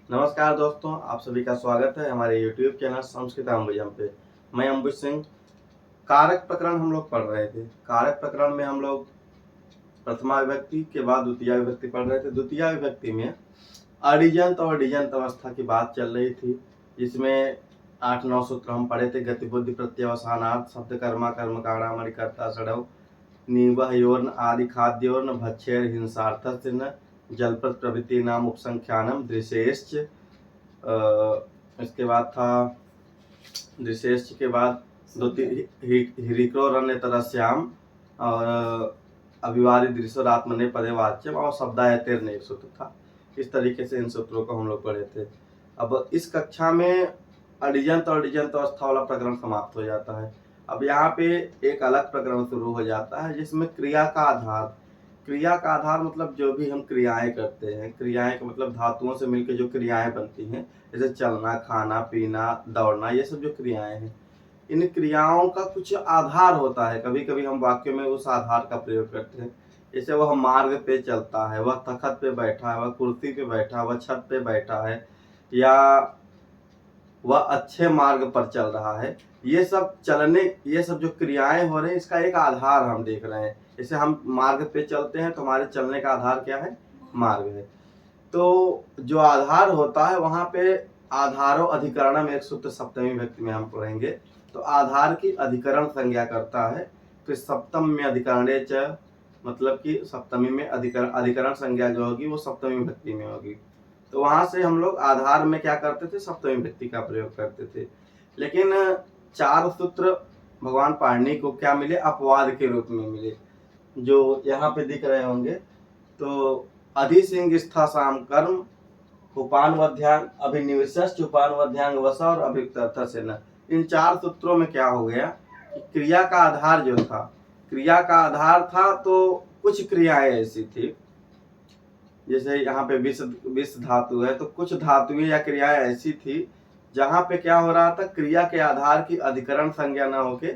नमस्कार दोस्तों, आप सभी का स्वागत है हमारे YouTube चैनल संस्कृत अम्बुजम पे। मैं अंबुज सिंह। कारक प्रकरण हम लोग पढ़ रहे थे। कारक प्रकरण में हम लोग प्रथमा विभक्ति के बाद द्वितीय विभक्ति पढ़ रहे थे। द्वितीय विभक्ति में अडिजंत और डिजंत अवस्था की बात चल रही थी, जिसमें 8-9 सूत्र हम पढ़े थे। गति बुद्धि प्रत्यवसानार्थ शब्द कर्मा कर्म कारणा मणिकर्ता षडव निवह योर्न आदि खाद्योर्न भक्षेर हिंसार्थस्य न जलप्रद प्रवृत्ति नाम उपसंख्यानम दृशेश्च। इसके बाद था दृशेश्च के बाद हिरिक्रो रण्य तरस्याम और अभिवारी दृश्य आत्मने पदे वाच्यम और शब्दायतेर एक सूत्र था। इस तरीके से इन सूत्रों को हम लोग पढ़े थे। अब इस कक्षा में अडिजंत और डिजंत अवस्था वाला प्रकरण समाप्त हो जाता है। अब यहाँ पे एक अलग प्रकरण शुरू हो जाता है, जिसमें क्रिया का आधार मतलब जो भी हम क्रियाएं करते हैं, क्रियाएं का मतलब धातुओं से मिलकर जो क्रियाएं बनती हैं, जैसे चलना, खाना, पीना, दौड़ना, ये सब जो क्रियाएं हैं, इन क्रियाओं का कुछ आधार होता है। कभी कभी हम वाक्य में उस आधार का प्रयोग करते हैं। जैसे वह मार्ग पे चलता है, वह तखत पे बैठा है, वह कुर्सी पे बैठा है, वह छत पे बैठा है, या वह अच्छे मार्ग पर चल रहा है। ये सब जो क्रियाएं हो रही हैं, इसका एक आधार हम देख रहे हैं। जैसे हम मार्ग पे चलते हैं तो हमारे चलने का आधार क्या है? मार्ग है। तो जो आधार होता है वहां पे आधारो अधिकरणम एक सूत्र सप्तमी विभक्ति में हम पढ़ेंगे। तो आधार की अधिकरण संज्ञा करता है। तो सप्तम में अधिकरणे च, मतलब कि सप्तमी में अधिकरण संज्ञा जो होगी वो सप्तमी विभक्ति में होगी। तो वहां से हम लोग आधार में क्या करते थे? सप्तमी विभक्ति का प्रयोग करते थे। लेकिन 4 सूत्र भगवान पाणिनि को क्या मिले? अपवाद के रूप में मिले, जो यहाँ पे दिख रहे होंगे। तो अधिसिंह स्थासाम कर्म उपानवध्यांग अभिनिवेशश्च उपानवध्यांग वस और अभियुक्त से न। इन 4 सूत्रों में क्या हो गया कि क्रिया का आधार जो था, क्रिया का आधार था तो कुछ क्रियाएं ऐसी थी, जैसे यहाँ पे विष धातु है, तो कुछ धातुएं या क्रियाएं ऐसी थी जहां पे क्या हो रहा था? क्रिया के आधार की अधिकरण संज्ञा न होके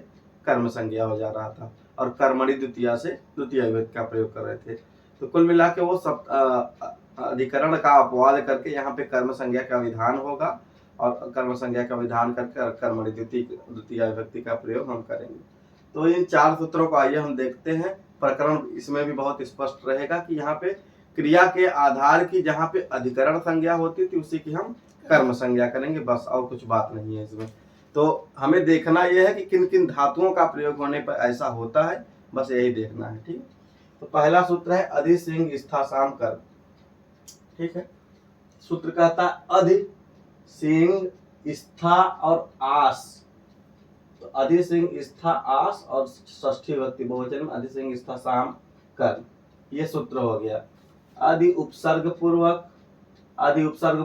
कर्म संज्ञा हो जा रहा था, और कर्मणि द्वितीया से द्वितीय विभक्ति का प्रयोग कर रहे थे। तो कुल मिला के वो सब अधिकरण का अपवाद करके यहाँ पे कर्म संज्ञा का विधान होगा, और कर्म संज्ञा का विधान करके कर्मणि द्वितीय विभक्ति का प्रयोग हम करेंगे। तो इन 4 सूत्रों को आइए हम देखते हैं। प्रकरण इसमें भी बहुत स्पष्ट रहेगा कि यहाँ पे क्रिया के आधार की जहाँ पे अधिकरण संज्ञा होती थी, उसी की हम कर्म संज्ञा करेंगे, बस और कुछ बात नहीं है इसमें। तो हमें देखना यह है कि किन किन धातुओं का प्रयोग होने पर ऐसा होता है, बस यही देखना है। ठीक। तो पहला सूत्र है अधि सिंह स्थासाम कर्म। ठीक है। सूत्र कहता है अधि सिंह स्था और आस। तो अधि सिंह स्था आस और षष्ठी विभक्ति बहुवचन में अधि सिंह स्था साम कर्म, ये सूत्र हो गया। अधि उपसर्ग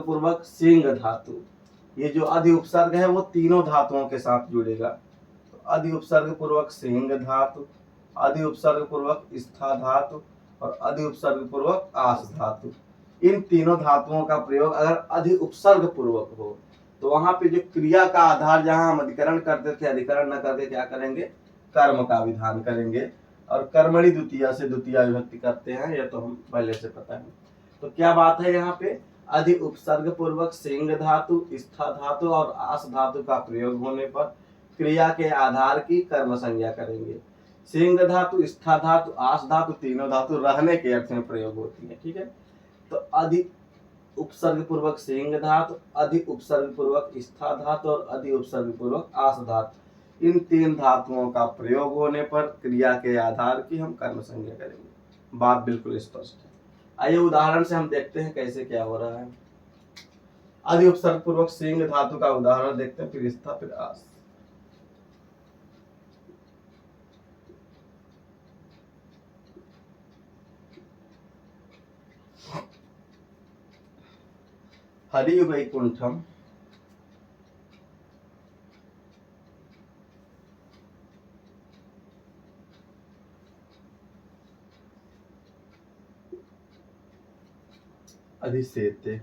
पूर्वक सिंह धातु, ये जो अधि उपसर्ग है वो तीनों धातुओं के साथ जुड़ेगा। तो अधि उपसर्ग पूर्वक सिंह धातु, अधि उपसर्ग पूर्वक स्था धातु और अधि उपसर्ग पूर्वक आस धातु। इन तीनों धातुओं का प्रयोग अगर अधि उपसर्ग पूर्वक हो तो वहां पे जो क्रिया का आधार जहां हम अधिकरण करते थे, अधिकरण न करके क्या करेंगे? कर्म का विधान करेंगे। और कर्मणि द्वितीया से द्वितीय विभक्ति करते हैं, यह तो हम पहले से पता है। तो क्या बात है यहाँ पे? अधि उपसर्ग पूर्वक सिंह धातु, स्था धातु और आस धातु का प्रयोग होने पर क्रिया के आधार की कर्म संज्ञा करेंगे। सिंह धातु, स्था धातु, आस धातु, तीनों धातु रहने के अर्थ में प्रयोग होती है। ठीक है। तो अधि उपसर्ग पूर्वक सिंह धातु, अधि उपसर्ग पूर्वक स्था धातु और अधि उपसर्ग पूर्वक आस धातु, इन 3 धातुओं का प्रयोग होने पर क्रिया के आधार की हम कर्म संज्ञा करेंगे। बात बिल्कुल स्पष्ट है। आइए उदाहरण से हम देखते हैं कैसे क्या हो रहा है। अधि उपसर्ग पूर्वक सिंह धातु का उदाहरण देखते हैं, फिर स्था फिर आस। हरि वैकुंठम अधिसेते।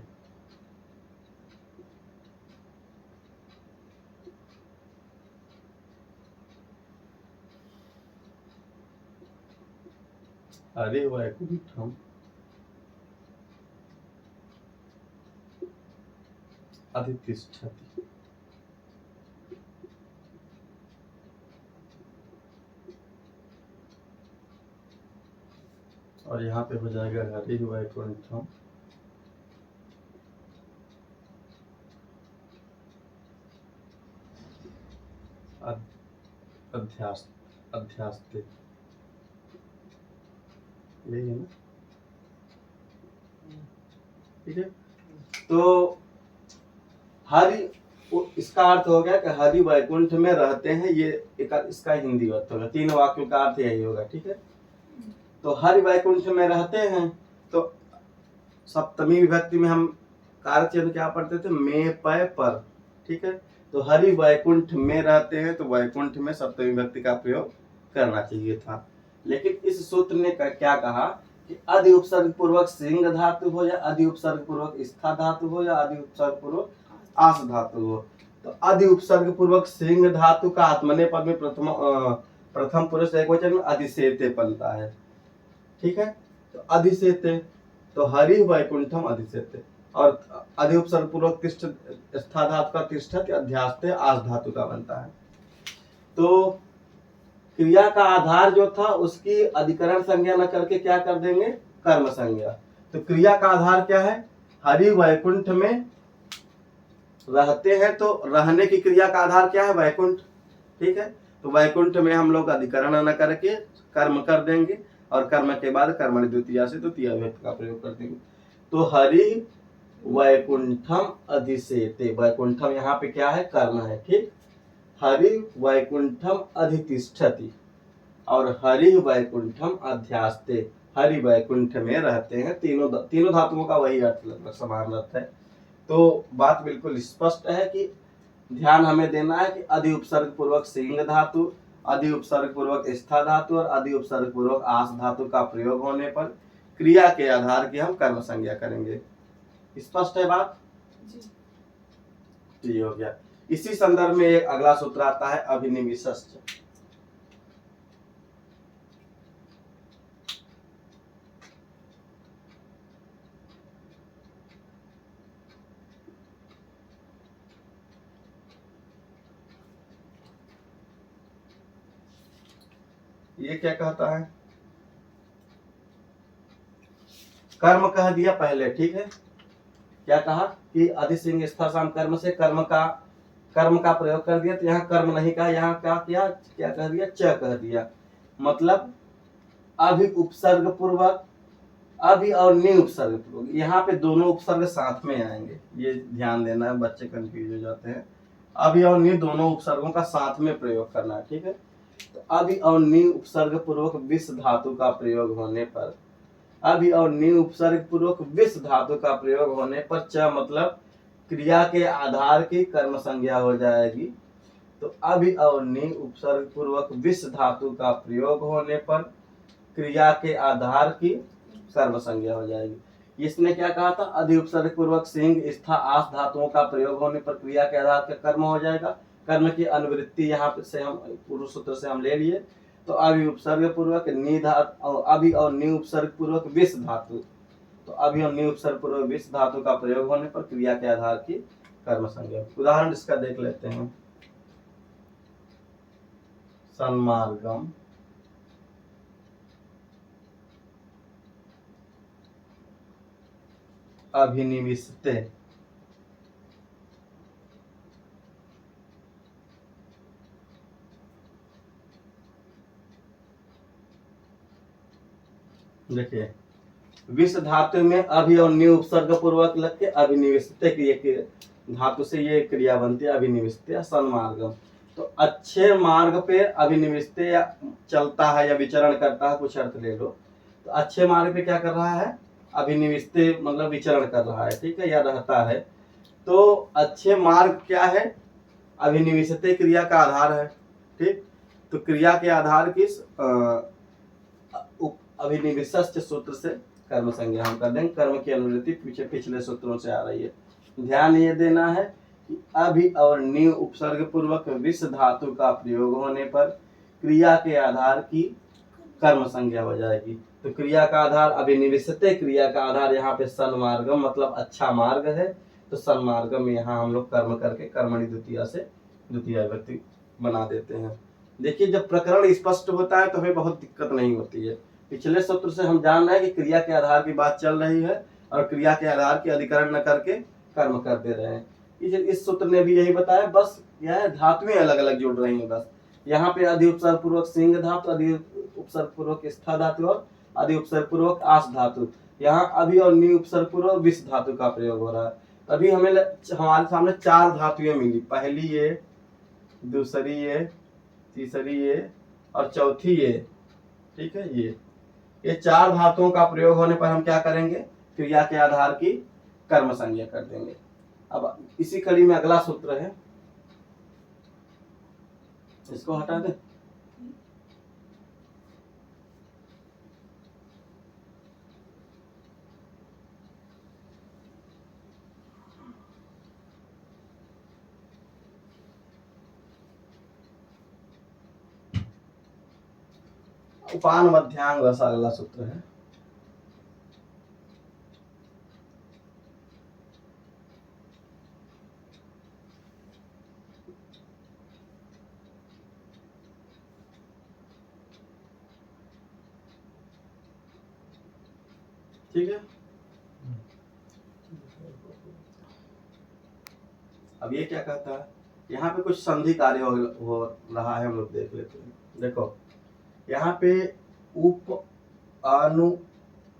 हरि वैकुंठम अधितिष्ठति। और यहाँ पे हो जाएगा हरि वैकुंठम अध्यास्ते, यही है ना, ठीक है। तो हरि, इसका अर्थ हो गया कि हरि वैकुंठ में रहते हैं, ये एक इसका हिंदी अर्थ होगा, 3 वाक्यों का अर्थ यही होगा, ठीक है। तो हरि वैकुंठ में रहते हैं, तो सप्तमी विभक्ति में हम कारक चिन्ह क्या पढ़ते थे, में पय पर, ठीक है। तो हरि वैकुंठ में रहते हैं, तो वैकुंठ में सप्तमी विभक्ति का प्रयोग करना चाहिए था। लेकिन इस सूत्र ने क्या कहा कि अधि उपसर्ग पूर्वक सिंह धातु हो, या अधि उपसर्ग पूर्वक स्था धातु हो, या अधि उपसर्ग पूर्वक आस धातु हो। तो अधि उपसर्ग पूर्वक सिंह धातु का आत्मने पद में प्रथम पुरुष एकवचन में अधिसेते बनता है, ठीक है। तो अधिसेते, तो हरि वैकुंठम अधिसेते, और अधि उपसर्ग पूर्वक तिष्ठ स्था धातु का तिष्ठति अध्यास्ते आस धातु का बनता है। तो क्रिया का आधार जो था उसकी अधिकरण संज्ञा न करके क्या कर देंगे, कर्म संज्ञा। तो क्रिया का आधार क्या है, हरि वैकुंठ में रहते हैं, तो रहने की क्रिया का आधार क्या है, वैकुंठ, ठीक है। तो वैकुंठ में हम लोग अधिकरण न करके कर्म कर देंगे, और कर्म के बाद कर्मणि द्वितीया से द्वितीय विभक्ति का प्रयोग कर देंगे। तो हरि वैकुंठम अधिसेते, वैकुंठम यहाँ पे क्या है, कर्म है, ठीक। हरि वैकुंठम अधितिष्ठति, और हरि वैकुंठम अध्यास्ते, हरि वैकुंठ में रहते हैं। तीनों धातुओं का वही अर्थ लगभग समान अर्थ है। तो बात बिल्कुल स्पष्ट है कि ध्यान हमें देना है कि अधि उपसर्ग पूर्वक सिंह धातु, अधि उपसर्ग पूर्वक स्था धातु और अधि उपसर्ग पूर्वक आस धातु का प्रयोग होने पर क्रिया के आधार की हम कर्म संज्ञा करेंगे। स्पष्ट है बात जी, हो गया। इसी संदर्भ में एक अगला सूत्र आता है अभिनिविशस्य। ये क्या कहता है, कर्म कह दिया पहले, ठीक है। क्या कहा कि अधिसिंह स्थासाम कर्म से कर्म का प्रयोग कर दिया। तो यहाँ कर्म नहीं कहा, यहाँ क्या किया, क्या कह दिया, च कह दिया। मतलब अभि उपसर्ग पूर्वक, अभि और नि उपसर्ग पूर्वक, यहाँ पे दोनों उपसर्ग साथ में आएंगे, ये ध्यान देना है, बच्चे कंफ्यूज हो जाते हैं। अभि और नि दोनों उपसर्गों का साथ में प्रयोग करना है, ठीक है। तो अभि और नि उपसर्ग पूर्वक विस धातु का प्रयोग होने पर, अभि और नि उपसर्ग पूर्वक विस धातु का प्रयोग होने पर च मतलब क्रिया के आधार की कर्म संज्ञा हो जाएगी। तो अभि और नि उपसर्ग पूर्वक विस धातु का प्रयोग होने पर क्रिया के आधार की कर्म संज्ञा हो जाएगी। इसने क्या कहा था, अधि उपसर्ग पूर्वक सिंह स्था आस धातुओं का प्रयोग होने पर क्रिया के आधार का कर्म हो जाएगा। कर्म की अनुवृत्ति यहाँ से हम पूर्व सूत्र से हम ले लिए। तो अभि उपसर्ग पूर्वक नि धातु, अभि और नि उपसर्ग पूर्वक विस धातु, तो अभि और नि उपसर्ग पूर्वक विस धातु का प्रयोग होने पर क्रिया के आधार की कर्म संज्ञा। उदाहरण इसका देख लेते हैं। सन्मार्गम, अभिनिविशते, देखिए विष धातु में अभि और नि उपसर्ग पूर्वक लग के अभिनिविशते धातु से ये क्रिया बनती है, अभिनिविशते सन्मार्गम। तो अच्छे मार्ग पे अभिनिविशते चलता है या विचरण करता है, कुछ अर्थ ले लो। तो अच्छे मार्ग पे क्या कर रहा है, अभिनिविशते मतलब विचरण कर रहा है, ठीक है, या रहता है। तो अच्छे मार्ग क्या है, अभिनिविशते क्रिया का आधार है, ठीक। तो क्रिया के आधार की अभिनिविशस्य सूत्र से कर्म संज्ञा हम कर देंगे। कर्म की अनुवृत्ति पिछले सूत्रों से आ रही है। ध्यान ये देना है कि अभि और नि उपसर्ग पूर्वक विस धातु का प्रयोग होने पर क्रिया के आधार की कर्म संज्ञा हो जाएगी। तो क्रिया का आधार अभिनिविशते, क्रिया का आधार यहाँ पे सन्मार्गम मतलब अच्छा मार्ग है। तो सन्मार्गम में यहाँ हम लोग कर्म करके कर्मणि द्वितीया से द्वितीय विभक्ति बना देते हैं। देखिए जब प्रकरण स्पष्ट होता है तो हमें बहुत दिक्कत नहीं होती है। पिछले सूत्र से हम जान रहे हैं कि क्रिया के आधार की बात चल रही है और क्रिया के आधार की अधिकरण न करके कर्म कर दे रहे हैं। इस सूत्र ने भी यही बताया, बस यह है धातुएं अलग अलग जुड़ रही हैं। बस यहाँ पे अधि उपसर्ग पूर्वक सिंह धातु, अधि उपसर्ग पूर्वक स्था धातु और अधि उपसर्ग पूर्वक आस धातु, यहाँ अभी और नी उपसर्ग पूर्वक विष धातु का प्रयोग हो रहा है। अभी हमें हमारे सामने 4 धातुएं मिली, पहली ये, दूसरी ये, तीसरी ये और चौथी ये। ठीक है, ये 4 धातुओं का प्रयोग होने पर हम क्या करेंगे, क्रिया के आधार की कर्म संज्ञा कर देंगे। अब इसी कड़ी में अगला सूत्र है, इसको हटा दे। उपान मध्यांग रस अगला सूत्र है। ठीक है, अब ये क्या कहता है, यहाँ पे कुछ संधि कार्य हो रहा है, हम लोग देख लेते हैं। देखो यहाँ पे उप, अनु,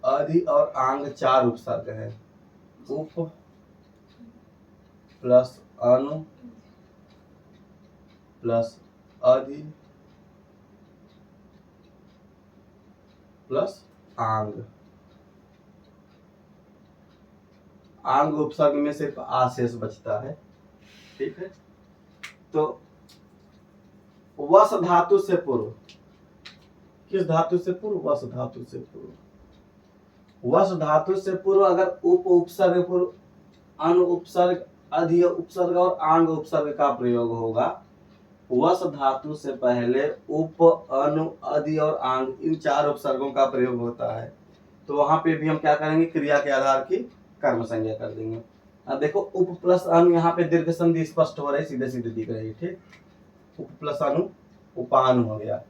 अधि और आंग 4 उपसर्ग है। उप प्लस अनु प्लस अधि प्लस आंग। आंग उपसर्ग में सिर्फ आ शेष बचता है। ठीक है, तो वस धातु से पूर्व, किस धातु से पूर्व, वस धातु से पूर्व, वस धातु से पूर्व अगर उप उपसर्ग पूर्व अनु उपसर्ग, अधि उपसर्ग और आंग उपसर्ग का प्रयोग होगा, वस धातु से पहले उप, अनु, अधि और आंग इन 4 उपसर्गों का प्रयोग होता है। तो वहां पे भी हम क्या करेंगे, क्रिया के आधार की कर्म संज्ञा कर देंगे। अब देखो उप प्लस अनु, यहाँ पे दीर्घ संधि स्पष्ट हो रही, सीधे सीधे दिख रही है। ठीक, उप प्लस अनु उपान हो गया।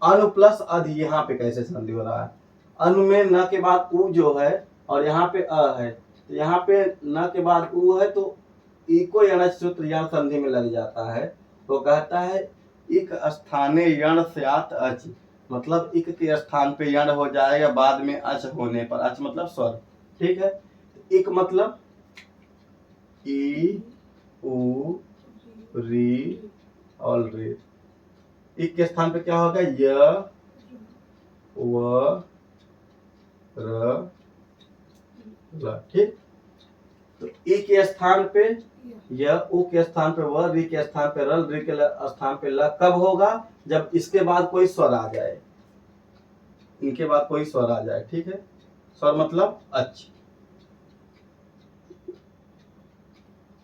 अनु प्लस अधि, यहाँ पे कैसे संधि हो रहा है, अनु में न के बाद उ जो है और यहाँ पे अ है, तो यहाँ पे न के बाद उ है तो ई को यण सूत्र यण संधि में लग जाता है। तो कहता है इक स्थाने यण स्यात् अच, मतलब इक के स्थान पे यण हो जाएगा बाद में अच होने पर। अच मतलब स्वर। ठीक है, इक मतलब ई, उ, री और रे। इक के स्थान पे क्या होगा, य, व, र, ल। ठीक, तो ई के स्थान पे य, उ के स्थान पे व, री के स्थान पे रल, री के स्थान पे ल कब होगा, जब इसके बाद कोई स्वर आ जाए, इनके बाद कोई स्वर आ जाए। ठीक है, स्वर मतलब अच्छ।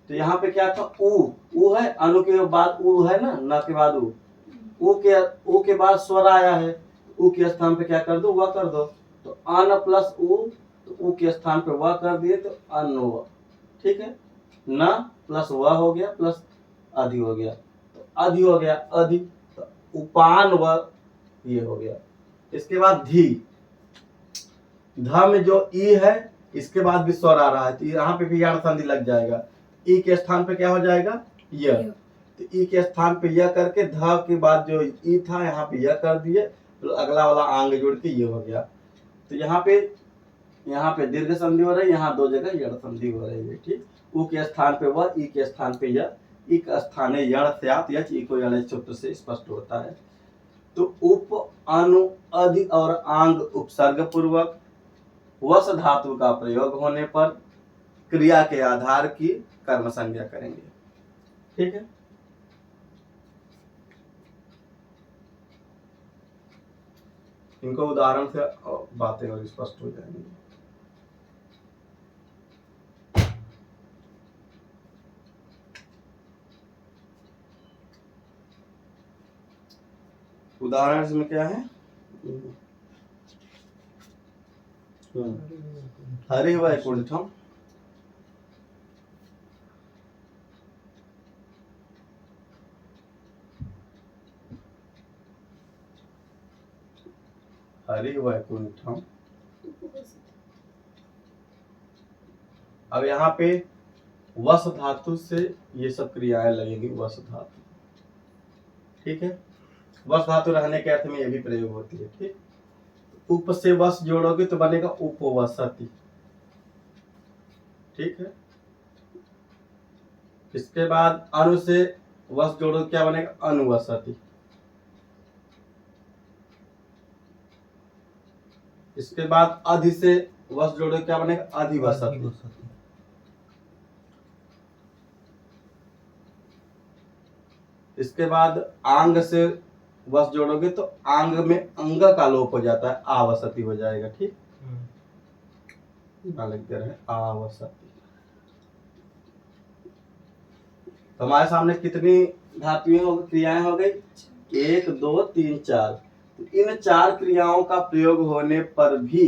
तो यहाँ पे क्या था, उ है, अनु के बाद उ है ना, न के बाद उ के बाद स्वर आया है, उ के स्थान पे क्या कर दो, वह कर दो। तो अन प्लस उ, तो उ के स्थान पे वह कर दिए तो अनु। ठीक है, न प्लस वह हो गया प्लस अधि हो गया, तो अधि हो गया अधि, तो उपान व ये हो गया। इसके बाद धी, ध में जो ई है इसके बाद भी स्वर आ रहा है, तो यहाँ पे भी यण संधि लग जाएगा। ई के स्थान पे क्या हो जाएगा, य, तो ई के स्थान पे यह करके ध के बाद जो ई था यहाँ पे यह कर दिए, तो अगला वाला आंग जोड़ के ये हो गया। तो यहाँ पे दीर्घ संधि हो रही है, यहाँ 2 जगह यण संधि हो रही है। ठीक, उ के स्थान पे वह, ई के स्थान पे यह, इक स्थाने यण स्यात् यच, ई को यण सूत्र से स्पष्ट होता है। तो उप, अनु, अधि और आंग उपसर्ग पूर्वक वस धातु का प्रयोग होने पर क्रिया के आधार की कर्म संज्ञा करेंगे। ठीक है, इनको उदाहरण से बातें और स्पष्ट हो जाएंगी। उदाहरण में क्या है, हरि वैकुंठम हरि वैकुंठम। अब यहाँ पे वस धातु से ये सब क्रियाएं लगेंगी, वस धातु, ठीक है। वस धातु रहने के अर्थ में ये भी प्रयोग होती है, ठीक। उप से वस जोड़ोगे तो बनेगा उपवसति, ठीक है। इसके बाद अनु से वस जोड़ो क्या बनेगा, अनुवसति। इसके बाद अधि से वस जोड़ो क्या बनेगा, अधिवसति। इसके बाद आंग से वस जोड़ोगे तो आंग में अंग का लोप हो जाता है, आवसति हो जाएगा, ठीक। लिखते रहे आवसति। तो हमारे सामने कितनी धातुएं क्रियाएं हो गई, 1 2 3 4। तो इन 4 क्रियाओं का प्रयोग होने पर भी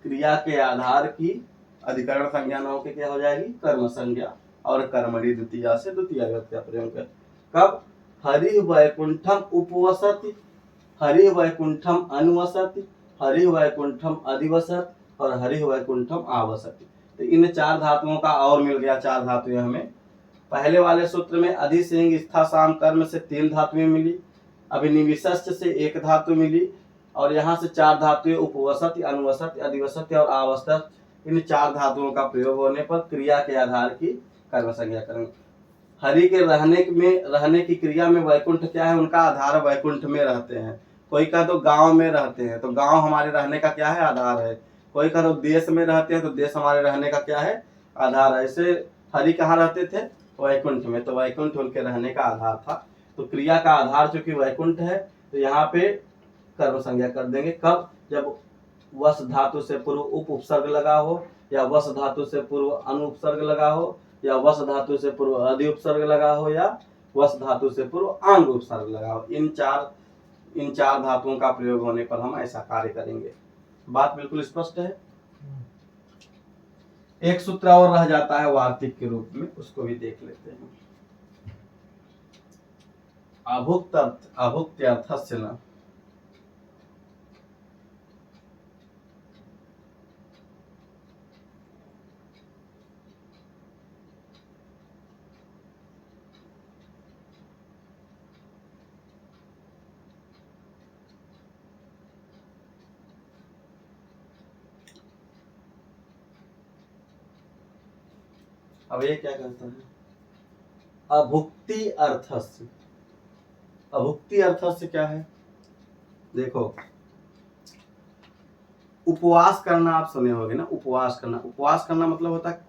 क्रिया के आधार की अधिकरण संज्ञा न होकर क्या हो जाएगी, कर्म संज्ञा, और कर्मणि द्वितीया से द्वितीय विभक्ति का प्रयोग कर। कब, हरि वैकुंठम उपवसति, हरि वैकुंठम अनुवसति, हरि वैकुंठम अधिवसत और हरि वैकुंठम आवसति। तो इन 4 धातुओं का और मिल गया, 4 धातुएं हमें। पहले वाले सूत्र में अधि सिंह स्था साम कर्म से 3 धातुएं मिली, अभी निविष्ट से 1 धातु मिली, और यहाँ से 4 धातुएं उपवसति, अनुवसति, अधिवसति और आवसत। इन 4 धातुओं का प्रयोग होने पर क्रिया के आधार की कर्म संज्ञा करेंगे। हरि के रहने की क्रिया में वैकुंठ क्या है, उनका आधार वैकुंठ में रहते हैं। कोई का तो गांव में रहते हैं, तो गांव हमारे रहने का क्या है, आधार है। कोई का तो देश में रहते हैं, तो देश हमारे रहने का क्या है, आधार है। ऐसे हरि कहाँ रहते थे, वैकुंठ में, तो वैकुंठ उनके रहने का आधार था। तो क्रिया का आधार चूंकि वैकुंठ है, तो यहाँ पे कर्म संज्ञा कर देंगे। कब, जब वस धातु से पूर्व उप उपसर्ग लगा हो, या वस धातु से पूर्व अनुपसर्ग लगा हो, या वस धातु से पूर्व अधि उपसर्ग लगा हो, या वस धातु से पूर्व आंग उपसर्ग लगा हो। इन चार धातुओं का प्रयोग होने पर हम ऐसा कार्य करेंगे। बात बिल्कुल स्पष्ट है। एक सूत्र और रह जाता है वार्तिक के रूप में, उसको भी देख लेते हैं। अभुक्त्यर्थस्य न। अब ये क्या कहता है, अभुक्ति अर्थस्य। अभुक्ति अर्थस्य क्या है, देखो, उपवास करना आप सुने होंगे ना। उपवास करना मतलब होता है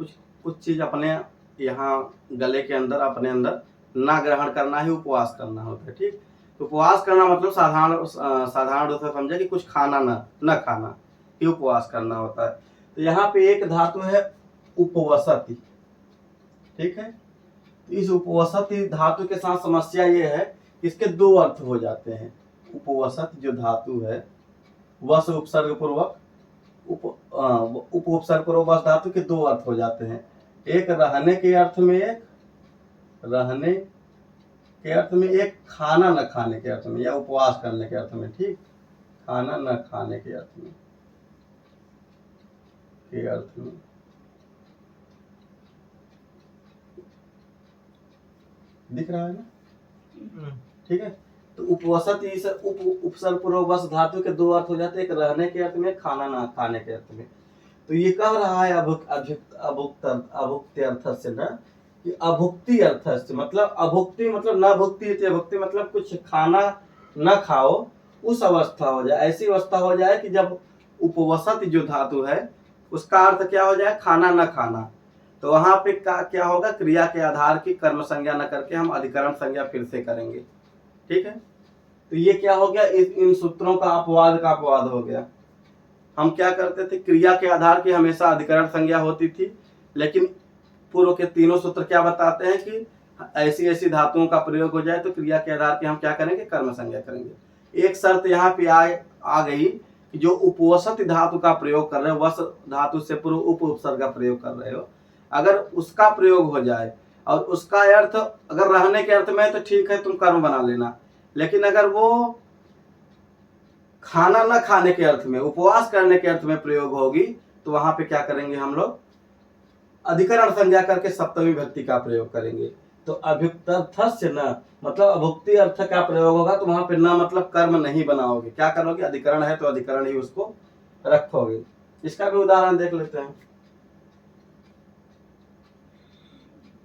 कुछ चीज अपने यहाँ गले के अंदर, अपने अंदर ना ग्रहण करना ही उपवास करना होता है, ठीक। तो उपवास करना मतलब साधारण रूप से समझे कि कुछ खाना न खाना, ये उपवास करना होता है। तो यहाँ पे एक धातु है उपवसति, ठीक है। इस उपवसति धातु के साथ समस्या ये है, इसके 2 अर्थ हो जाते हैं। उपवसति जो धातु है, वस उपसर्ग पूर्वक उप उपसर्ग पूर्वक वस धातु के 2 अर्थ हो जाते हैं। एक रहने के अर्थ में, एक खाना न खाने के अर्थ में, या उपवास करने के अर्थ में, ठीक। खाना न खाने के अर्थ में, दिख रहा है ना, ठीक है। तो उपवसति उपसर्ग पूर्वक वस धातु के 2 अर्थ हो जाते हैं, एक रहने के अर्थ में, खाना ना खाने के अर्थ में। तो ये कह रहा है अभुक्ति अर्थस्य न, कि अभुक्ति अर्थस्य मतलब, अभुक्ति मतलब न भुक्ति, भुक्ति मतलब कुछ खाना न खाओ, उस अवस्था हो जाए, ऐसी अवस्था हो जाए कि जब उपवसति जो धातु है उसका अर्थ क्या हो जाए, खाना न खाना। तो वहां पे क्या होगा, क्रिया के आधार की कर्म संज्ञा न करके हम अधिकरण संज्ञा फिर से करेंगे, ठीक है। तो ये क्या हो गया, इन सूत्रों का अपवाद हो गया। हम क्या करते थे, क्रिया के आधार की हमेशा अधिकरण संज्ञा होती थी, लेकिन पूर्व के तीनों सूत्र क्या बताते हैं कि ऐसी धातुओं का प्रयोग हो जाए तो क्रिया के आधार की हम क्या करेंगे, कर्म संज्ञा करेंगे। एक शर्त यहाँ पे आ गई कि जो उपवसति धातु का प्रयोग कर रहे हो, वस धातु से पूर्व उप उपसर्ग का प्रयोग कर रहे हो, अगर उसका प्रयोग हो जाए और उसका अर्थ अगर रहने के अर्थ में है तो ठीक है, तुम कर्म बना लेना। लेकिन अगर वो खाना न खाने के अर्थ में, उपवास करने के अर्थ में प्रयोग होगी तो वहां पे क्या करेंगे हम लोग, अधिकरण संज्ञा करके सप्तमी विभक्ति का प्रयोग करेंगे। तो अभुक्तर्थस्य न मतलब अभुक्ति अर्थ का प्रयोग होगा तो वहां पे न मतलब कर्म नहीं बनाओगे, क्या करोगे, अधिकरण है तो अधिकरण ही उसको रखोगे। इसका भी उदाहरण देख लेते हैं।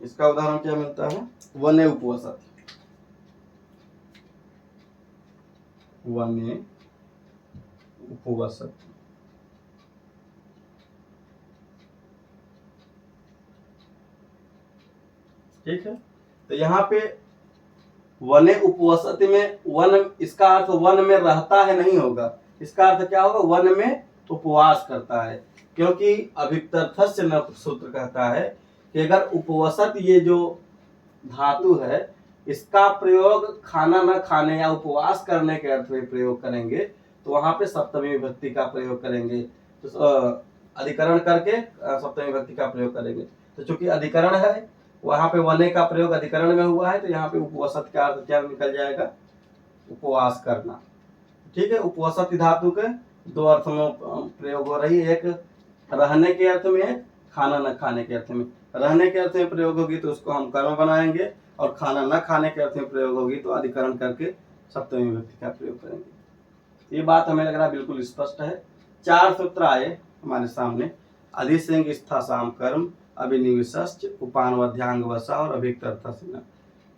इसका उदाहरण क्या मिलता है, वने उपवसत, वने उपवसत। ठीक है, तो यहाँ पे वने उपवसति में वन, इसका अर्थ वन में रहता है नहीं होगा, इसका अर्थ क्या होगा, वन में उपवास करता है। क्योंकि अभिक्तर्थस्य न सूत्र कहता है कि अगर उपवसत ये जो धातु है इसका प्रयोग खाना न खाने या उपवास करने के अर्थ में प्रयोग करेंगे तो वहां पे सप्तमी विभक्ति का प्रयोग करेंगे, तो अधिकरण करके सप्तमी विभक्ति का प्रयोग करेंगे। तो चूंकि अधिकरण है वहां पे वने का प्रयोग अधिकरण में हुआ है तो यहाँ पे उपवसत का अर्थ क्या निकल जाएगा, उपवास करना। ठीक है, उपवसत धातु के दो अर्थ में प्रयोग हो रही है, एक रहने के अर्थ में, एक खाना न खाने के अर्थ में। रहने के अर्थ में प्रयोग होगी तो उसको हम कर्म बनाएंगे और खाना न खाने के अर्थ में प्रयोग होगी तो अधिकरण करके सप्तमी विभक्ति का प्रयोग करेंगे। ये बात हमें लग रहा है बिल्कुल स्पष्ट है। 4 सूत्र आए हमारे सामने, अधिसंग स्थासाम कर्म, अभिनिवेशश्च, उपानवध्यांग वसा और अभिक्तर्थस्य।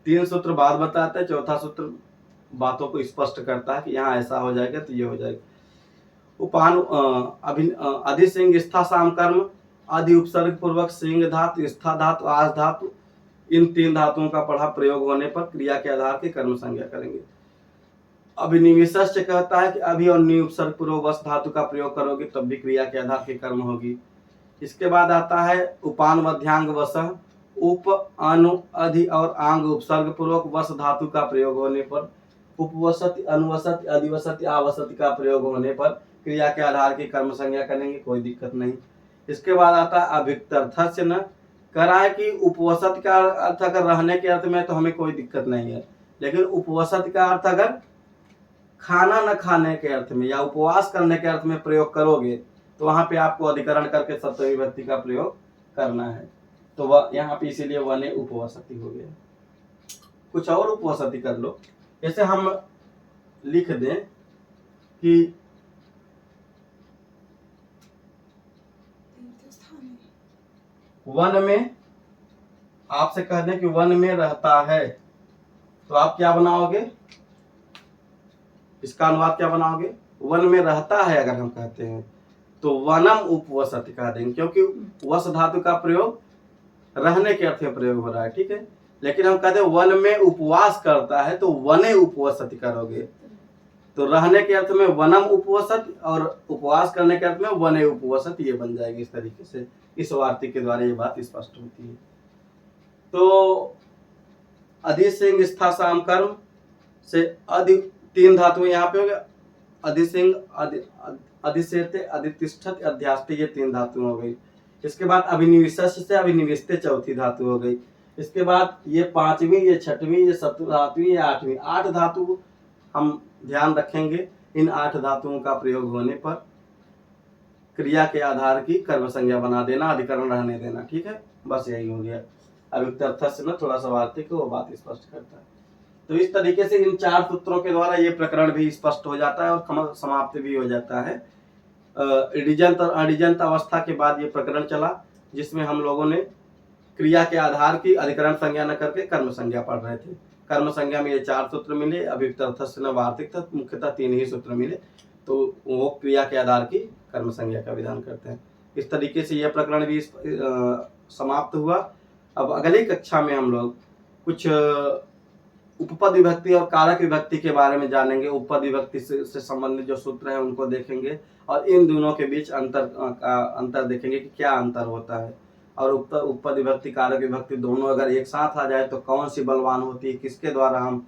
3 सूत्र बाद बताते हैं, चौथा सूत्र बातों को स्पष्ट करता है कि यहाँ ऐसा हो जाएगा तो ये हो जाएगा। उपान अधिसंग स्थासाम कर्म, आदि उपसर्ग पूर्वक सिंह धातु, स्था धातु, आस धातु, इन 3 धातुओं का पढ़ा प्रयोग होने पर क्रिया के आधार की कर्म संज्ञा करेंगे। अभिनिवेशश्च कहता है कि अभी और नि उपसर्ग पूर्वक वस धातु का प्रयोग करोगे तब भी क्रिया के आधार की कर्म होगी। इसके बाद आता है उपान मध्यांग वस, उप अनु अधि और आंग उपसर्ग पूर्वक वस धातु का प्रयोग होने पर, उपवसति अनुवसति अधिवसति आवसति का प्रयोग होने पर क्रिया के आधार की कर्म संज्ञा करेंगे, कोई दिक्कत नहीं। इसके बाद आता है अभिक्तर्थस्य न, करा है कि उपवसत का अर्थ अगर रहने के अर्थ में तो हमें कोई दिक्कत नहीं है, लेकिन उपवसत का अर्थ अगर खाना न खाने के अर्थ में या उपवास करने के अर्थ में प्रयोग करोगे तो वहां पे आपको अधिकरण करके सप्तमी विभक्ति का प्रयोग करना है। तो वह यहाँ पे इसीलिए वने उपवसति हो गया। कुछ और उपवसति कर लो, जैसे हम लिख दें कि वन में, आपसे कह दें कि वन में रहता है तो आप क्या बनाओगे, इसका अनुवाद क्या बनाओगे, वन में रहता है अगर हम कहते हैं तो वनम उपवसति कह देंगे, क्योंकि वस धातु का प्रयोग रहने के अर्थ में प्रयोग हो रहा है। ठीक है, लेकिन हम कहते हैं वन में उपवास करता है तो वने उपवसति करोगे, तो रहने के अर्थ में वनम उपवसति और उपवास करने के अर्थ में वने उपवसति, ये बन जाएगी। इस तरीके से इस वार्तिक के द्वारा ये बात स्पष्ट होती है। तो अधिसिंग स्थासाम कर्म से अधि 3 धातु यहाँ पे हो गया, अधिसिंग अधिसेते अधितिष्ठत अध्यास्ते, ये 3 धातु हो गई। इसके बाद अभिनिवेशस्य से अभिनिवेशते चौथी धातु हो गई। इसके बाद ये 5वीं, ये 6वीं, ये 7वीं धातुवीं, ये 8वीं, 8 धातु हम ध्यान रखेंगे। इन 8 धातुओं का प्रयोग होने पर क्रिया के आधार की कर्म संज्ञा बना देना, अधिकरण रहने देना। ठीक है, बस यही हो गया। अभिक्तर्थस्य न थोड़ा सा वार्तिक वो बात स्पष्ट करता है। तो इस तरीके से इन 4 सूत्रों के द्वारा ये प्रकरण भी स्पष्ट हो जाता है और समाप्त भी हो जाता है। ऋजंत और अऋजंत अवस्था के बाद ये प्रकरण चला जिसमें हम लोगों ने क्रिया के आधार की अधिकरण संज्ञा न करके कर्म संज्ञा पढ़ रहे थे। कर्म संज्ञा में ये 4 सूत्र मिले, अभिक्तर्थस्य न वार्तिक था, मुख्यतः 3 ही सूत्र मिले, तो वो क्रिया के आधार की कर्म संज्ञा का विधान करते हैं। इस तरीके से यह प्रकरण भी समाप्त हुआ। अब अगली कक्षा में हम लोग कुछ उपपद विभक्ति और कारक विभक्ति के बारे में जानेंगे। उपपद विभक्ति से संबंधित जो सूत्र हैं उनको देखेंगे और इन दोनों के बीच अंतर देखेंगे कि क्या अंतर होता है, और उपपद विभक्ति कारक विभक्ति दोनों अगर एक साथ आ जाए तो कौन सी बलवान होती है, किसके द्वारा हम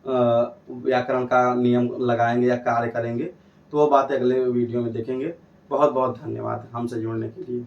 व्याकरण का नियम लगाएंगे या कार्य करेंगे, तो वो बातें अगले वीडियो में देखेंगे। बहुत बहुत धन्यवाद हमसे जुड़ने के लिए।